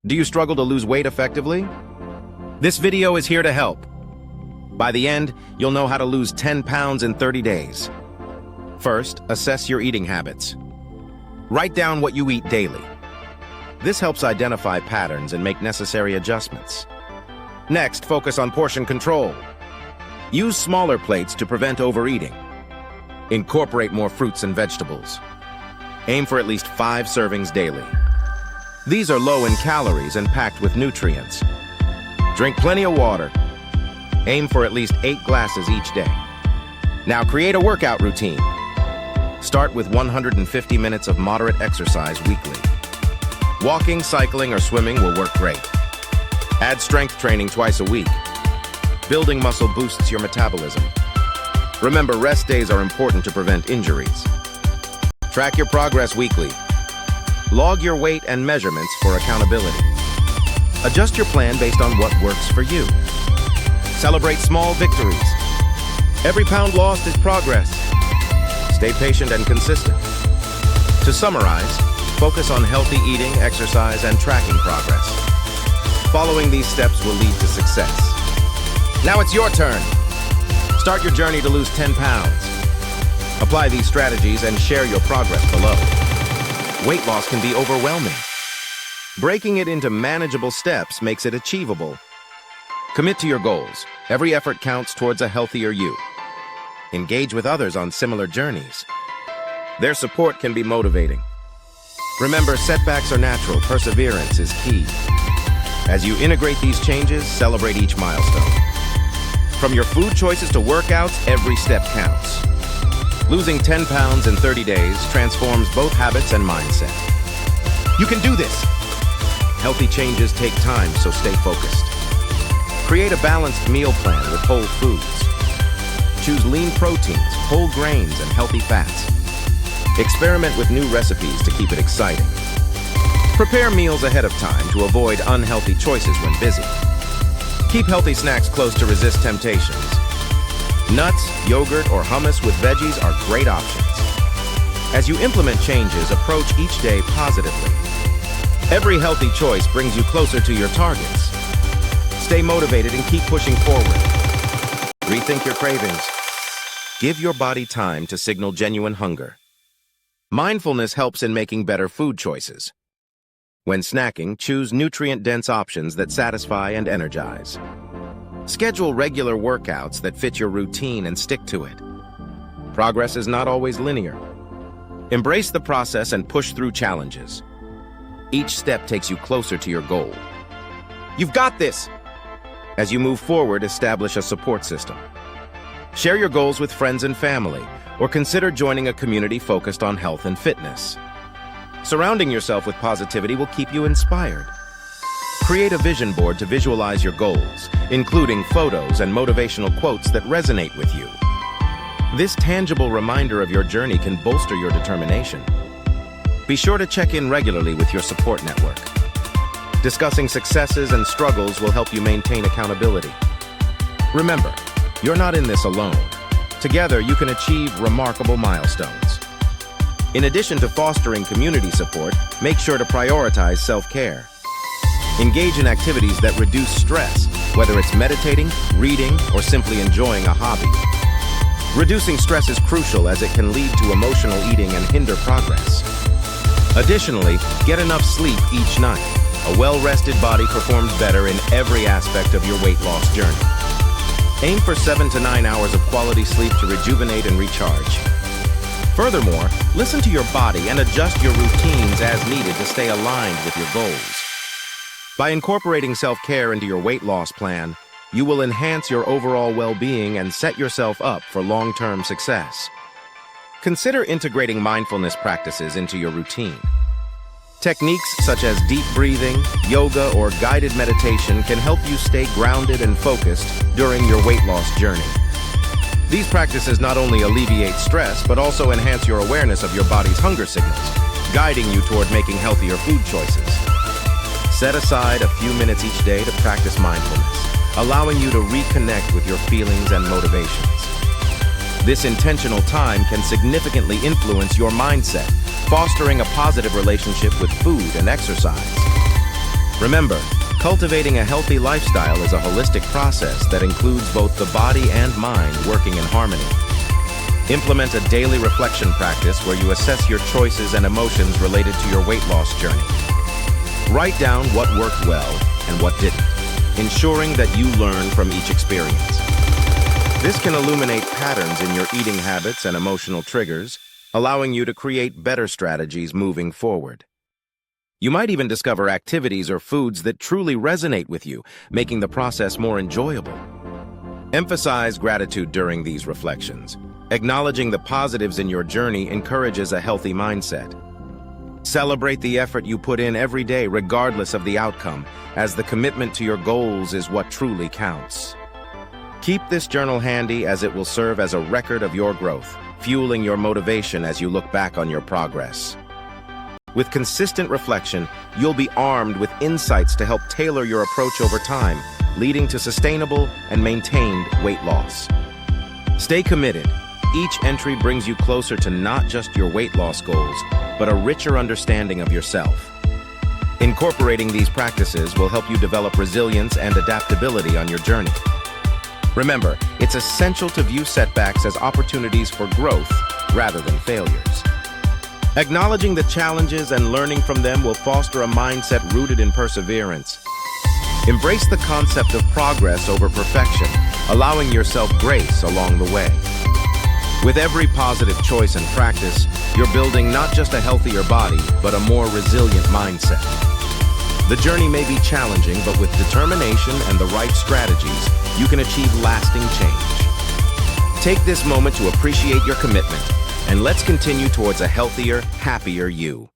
Do you struggle to lose weight effectively? This video is here to help. By the end, you'll know how to lose 10 pounds in 30 days. First, assess your eating habits. Write down what you eat daily. This helps identify patterns and make necessary adjustments. Next, focus on portion control. Use smaller plates to prevent overeating. Incorporate more fruits and vegetables. Aim for at least 5 servings daily. These are low in calories and packed with nutrients. Drink plenty of water. Aim for at least 8 glasses each day. Now create a workout routine. Start with 150 minutes of moderate exercise weekly. Walking, cycling, or swimming will work great. Add strength training twice a week. Building muscle boosts your metabolism. Remember, rest days are important to prevent injuries. Track your progress weekly. Log your weight and measurements for accountability. Adjust your plan based on what works for you. Celebrate small victories. Every pound lost is progress. Stay patient and consistent. To summarize, focus on healthy eating, exercise, and tracking progress. Following these steps will lead to success. Now it's your turn. Start your journey to lose 10 pounds. Apply these strategies and share your progress below. Weight loss can be overwhelming. Breaking it into manageable steps makes it achievable. Commit to your goals. Every effort counts towards a healthier you. Engage with others on similar journeys. Their support can be motivating. Remember, setbacks are natural. Perseverance is key. As you integrate these changes, celebrate each milestone. From your food choices to workouts, every step counts. Losing 10 pounds in 30 days transforms both habits and mindset. You can do this! Healthy changes take time, so stay focused. Create a balanced meal plan with whole foods. Choose lean proteins, whole grains, and healthy fats. Experiment with new recipes to keep it exciting. Prepare meals ahead of time to avoid unhealthy choices when busy. Keep healthy snacks close to resist temptations. Nuts, yogurt, or hummus with veggies are great options. As you implement changes, approach each day positively. Every healthy choice brings you closer to your targets. Stay motivated and keep pushing forward. Rethink your cravings. Give your body time to signal genuine hunger. Mindfulness helps in making better food choices. When snacking, choose nutrient-dense options that satisfy and energize. Schedule regular workouts that fit your routine and stick to it. Progress is not always linear. Embrace the process and push through challenges. Each step takes you closer to your goal. You've got this! As you move forward, establish a support system. Share your goals with friends and family, or consider joining a community focused on health and fitness. Surrounding yourself with positivity will keep you inspired. Create a vision board to visualize your goals, including photos and motivational quotes that resonate with you. This tangible reminder of your journey can bolster your determination. Be sure to check in regularly with your support network. Discussing successes and struggles will help you maintain accountability. Remember, you're not in this alone. Together, you can achieve remarkable milestones. In addition to fostering community support, make sure to prioritize self-care. Engage in activities that reduce stress, whether it's meditating, reading, or simply enjoying a hobby. Reducing stress is crucial as it can lead to emotional eating and hinder progress. Additionally, get enough sleep each night. A well-rested body performs better in every aspect of your weight loss journey. Aim for 7 to 9 hours of quality sleep to rejuvenate and recharge. Furthermore, listen to your body and adjust your routines as needed to stay aligned with your goals. By incorporating self-care into your weight loss plan, you will enhance your overall well-being and set yourself up for long-term success. Consider integrating mindfulness practices into your routine. Techniques such as deep breathing, yoga, or guided meditation can help you stay grounded and focused during your weight loss journey. These practices not only alleviate stress, but also enhance your awareness of your body's hunger signals, guiding you toward making healthier food choices. Set aside a few minutes each day to practice mindfulness, allowing you to reconnect with your feelings and motivations. This intentional time can significantly influence your mindset, fostering a positive relationship with food and exercise. Remember, cultivating a healthy lifestyle is a holistic process that includes both the body and mind working in harmony. Implement a daily reflection practice where you assess your choices and emotions related to your weight loss journey. Write down what worked well and what didn't, ensuring that you learn from each experience. This can illuminate patterns in your eating habits and emotional triggers, allowing you to create better strategies moving forward. You might even discover activities or foods that truly resonate with you, making the process more enjoyable. Emphasize gratitude during these reflections. Acknowledging the positives in your journey encourages a healthy mindset. Celebrate the effort you put in every day regardless of the outcome, as the commitment to your goals is what truly counts. Keep this journal handy as it will serve as a record of your growth, fueling your motivation as you look back on your progress. With consistent reflection, you'll be armed with insights to help tailor your approach over time, leading to sustainable and maintained weight loss. Stay committed. Each entry brings you closer to not just your weight loss goals, but a richer understanding of yourself. Incorporating these practices will help you develop resilience and adaptability on your journey. Remember, it's essential to view setbacks as opportunities for growth rather than failures. Acknowledging the challenges and learning from them will foster a mindset rooted in perseverance. Embrace the concept of progress over perfection, allowing yourself grace along the way. With every positive choice and practice, you're building not just a healthier body, but a more resilient mindset. The journey may be challenging, but with determination and the right strategies, you can achieve lasting change. Take this moment to appreciate your commitment, and let's continue towards a healthier, happier you.